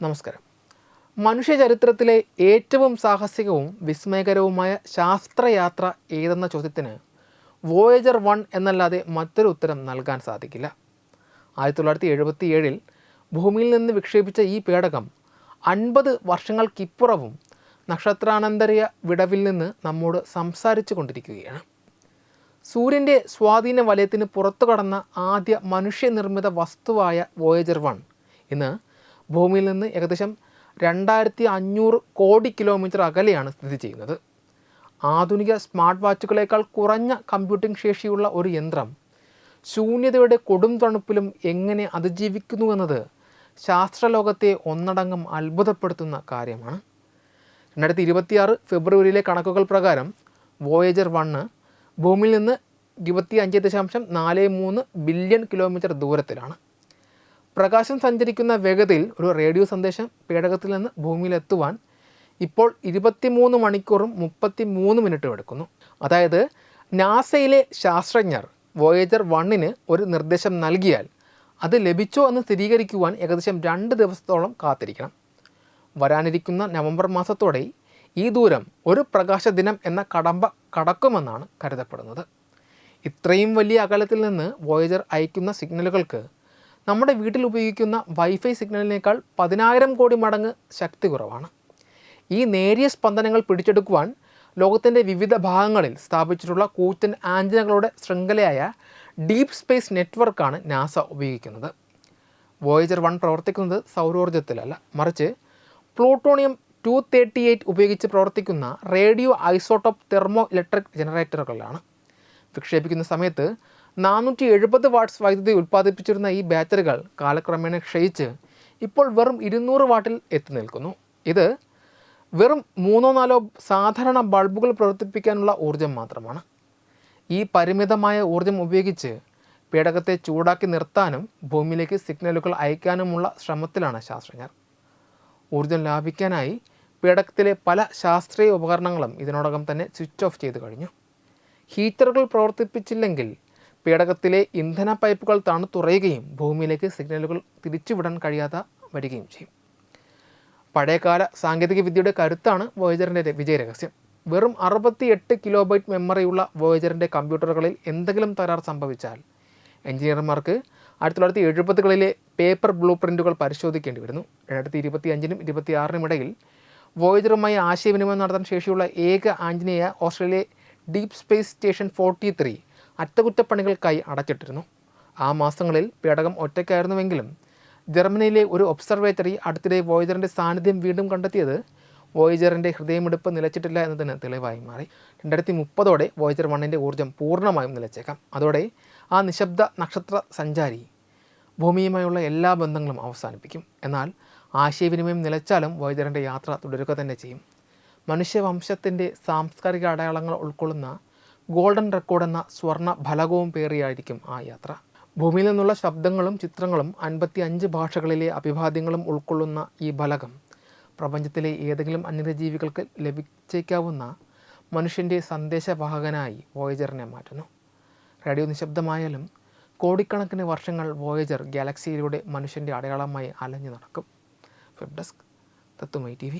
നമസ്കാരം. മനുഷ്യചരിത്രത്തിലെ ഏറ്റവും സാഹസികവും വിസ്മയകരവുമായ ശാസ്ത്രയാത്ര ഏതെന്ന ചോദ്യത്തിന് വോയേജർ 1 എന്നല്ലാതെ മറ്റൊരു ഉത്തരം നൽകാൻ സാധിക്കില്ല. 1977 ഭൂമിയിൽ നിന്ന് വിക്ഷേപിച്ച ഈ പേടകം 50 വർഷങ്ങൾക്കിപ്പുറവും നക്ഷത്രാനന്തര വിടവിൽ നിന്ന് നമ്മോട് സംസാരിച്ചു കൊണ്ടിരിക്കുകയാണ്. സൂര്യൻ്റെ സ്വാധീന വലയത്തിന് പുറത്തു കടന്ന ആദ്യ മനുഷ്യനിർമ്മിത വസ്തുവായ വോയേജർ 1 ഇന്ന് ഭൂമിയിൽ നിന്ന് ഏകദേശം 2500 കോടി കിലോമീറ്റർ അകലെയാണ് സ്ഥിതി ചെയ്യുന്നത്. ആധുനിക സ്മാർട്ട് വാച്ചുകളേക്കാൾ കുറഞ്ഞ കമ്പ്യൂട്ടിംഗ് ശേഷിയുള്ള ഒരു യന്ത്രം ശൂന്യതയുടെ കൊടും തണുപ്പിലും എങ്ങനെ അതിജീവിക്കുന്നുവെന്നത് ശാസ്ത്രലോകത്തെ ഒന്നടങ്കം അത്ഭുതപ്പെടുത്തുന്ന കാര്യമാണ്. 2026 ഫെബ്രുവരിയിലെ കണക്കുകൾ പ്രകാരം വോയേജർ 1 ഭൂമിയിൽ നിന്ന് 25.43 ബില്യൺ കിലോമീറ്റർ ദൂരത്തിലാണ്. പ്രകാശം സഞ്ചരിക്കുന്ന വേഗതയിൽ ഒരു റേഡിയോ സന്ദേശം പേടകത്തിൽ നിന്ന് ഭൂമിയിലെത്തുവാൻ ഇപ്പോൾ 23 മണിക്കൂറും 33 മിനിറ്റും എടുക്കുന്നു. അതായത് നാസയിലെ ശാസ്ത്രജ്ഞർ വോയേജർ 1 ഒരു നിർദ്ദേശം നൽകിയാൽ അത് ലഭിച്ചോ എന്ന് സ്ഥിരീകരിക്കുവാൻ ഏകദേശം 2 ദിവസത്തോളം കാത്തിരിക്കണം. വരാനിരിക്കുന്ന നവംബർ മാസത്തോടെ ഈ ദൂരം ഒരു പ്രകാശ ദിനം എന്ന കടമ്പ കടക്കുമെന്നാണ് കരുതപ്പെടുന്നത്. ഇത്രയും വലിയ അകലത്തിൽ നിന്ന് വോയേജർ അയക്കുന്ന സിഗ്നലുകൾക്ക് നമ്മുടെ വീട്ടിൽ ഉപയോഗിക്കുന്ന വൈഫൈ സിഗ്നലിനേക്കാൾ 10,000 കോടി മടങ്ങ് ശക്തി കുറവാണ്. ഈ നേരിയ സ്പന്ദനങ്ങൾ പിടിച്ചെടുക്കുവാൻ ലോകത്തിൻ്റെ വിവിധ ഭാഗങ്ങളിൽ സ്ഥാപിച്ചിട്ടുള്ള കൂറ്റൻ ആൻറ്റിനകളുടെ ശൃംഖലയായ ഡീപ്പ് സ്പേസ് നെറ്റ്വർക്കാണ് നാസ ഉപയോഗിക്കുന്നത്. വോയേജർ 1 പ്രവർത്തിക്കുന്നത് സൗരോർജ്ജത്തിലല്ല, മറിച്ച് പ്ലൂട്ടോണിയം 238 ഉപയോഗിച്ച് പ്രവർത്തിക്കുന്ന റേഡിയോ ഐസോട്ടോപ്പ് തെർമോ ഇലക്ട്രിക് ജനറേറ്ററുകളിലാണ്. വിക്ഷേപിക്കുന്ന സമയത്ത് 470 വാട്ട്സ് വൈദ്യുതി ഉൽപ്പാദിപ്പിച്ചിരുന്ന ഈ ബാറ്ററികൾ കാലക്രമേണ ക്ഷയിച്ച് ഇപ്പോൾ വെറും 200 വാട്ടിൽ എത്തി നിൽക്കുന്നു. ഇത് വെറും 3-4 സാധാരണ ബൾബുകൾ പ്രവർത്തിപ്പിക്കാനുള്ള ഊർജ്ജം മാത്രമാണ്. ഈ പരിമിതമായ ഊർജ്ജം ഉപയോഗിച്ച് പേടകത്തെ ചൂടാക്കി നിർത്താനും ഭൂമിയിലേക്ക് സിഗ്നലുകൾ അയക്കാനുമുള്ള ശ്രമത്തിലാണ് ശാസ്ത്രജ്ഞർ. ഊർജ്ജം ലാഭിക്കാനായി പേടകത്തിലെ പല ശാസ്ത്രീയ ഉപകരണങ്ങളും ഇതിനോടകം തന്നെ സ്വിച്ച് ഓഫ് ചെയ്ത് കഴിഞ്ഞു. ഹീറ്ററുകൾ പ്രവർത്തിപ്പിച്ചില്ലെങ്കിൽ പേടകത്തിലെ ഇന്ധന പൈപ്പുകൾ തണുത്തുറയുകയും ഭൂമിയിലേക്ക് സിഗ്നലുകൾ തിരിച്ചുവിടാൻ കഴിയാതെ വരികയും ചെയ്യും. പഴയകാല സാങ്കേതിക വിദ്യയുടെ കരുത്താണ് വോയേജറിൻ്റെ വിജയരഹസ്യം. വെറും 68 കിലോബൈറ്റ് മെമ്മറിയുള്ള വോയേജറിൻ്റെ കമ്പ്യൂട്ടറുകളിൽ എന്തെങ്കിലും തകരാർ സംഭവിച്ചാൽ എഞ്ചിനീയർമാർക്ക് 1970കളിലെ പേപ്പർ ബ്ലൂ പ്രിൻറ്റുകൾ പരിശോധിക്കേണ്ടി വരുന്നു. 2025-നും 2026-നും ഇടയിൽ വോയേജറുമായി ആശയവിനിമയം നടത്താൻ ശേഷിയുള്ള ഏക ആഞ്ജനേയ ഓസ്ട്രേലിയയിലെ ഡീപ്പ് സ്പേസ് സ്റ്റേഷൻ 43 അറ്റകുറ്റപ്പണികൾക്കായി അടച്ചിട്ടിരുന്നു. ആ മാസങ്ങളിൽ പേടകം ഒറ്റയ്ക്കായിരുന്നുവെങ്കിലും ജർമ്മനിയിലെ ഒരു ഒബ്സർവേറ്ററി അടുത്തിടെ വോയേജറിൻ്റെ സാന്നിധ്യം വീണ്ടും കണ്ടെത്തിയത് വോയേജറിൻ്റെ ഹൃദയമിടിപ്പ് നിലച്ചിട്ടില്ല എന്നതിന് തെളിവായി മാറി. 2030ഓടെ വോയേജർ 1 ഊർജ്ജം പൂർണ്ണമായും നിലച്ചേക്കാം. അതോടെ ആ നിശബ്ദ നക്ഷത്ര സഞ്ചാരി ഭൂമിയുമായുള്ള എല്ലാ ബന്ധങ്ങളും അവസാനിപ്പിക്കും. എന്നാൽ ആശയവിനിമയം നിലച്ചാലും വോയേജറിൻ്റെ യാത്ര തുടരുക തന്നെ ചെയ്യും. മനുഷ്യവംശത്തിൻ്റെ സാംസ്കാരിക അടയാളങ്ങൾ ഉൾക്കൊള്ളുന്ന ഗോൾഡൻ റെക്കോർഡ് എന്ന സ്വർണ്ണ ഫലകവും പേറിയായിരിക്കും ആ യാത്ര. ഭൂമിയിൽ നിന്നുള്ള ശബ്ദങ്ങളും ചിത്രങ്ങളും 55 ഭാഷകളിലെ അഭിവാദ്യങ്ങളും ഉൾക്കൊള്ളുന്ന ഈ ഫലകം പ്രപഞ്ചത്തിലെ ഏതെങ്കിലും അന്യജീവികൾക്ക് ലഭിച്ചേക്കാവുന്ന മനുഷ്യൻ്റെ സന്ദേശവാഹകനായി വോയേജറിനെ മാറ്റുന്നു. റേഡിയോ നിശബ്ദമായാലും കോടിക്കണക്കിന് വർഷങ്ങൾ വോയേജർ ഗാലക്സിയിലൂടെ മനുഷ്യൻ്റെ അടയാളമായി അലഞ്ഞു നടക്കും. വെബ് ഡെസ്ക് തത്വമൈ TV.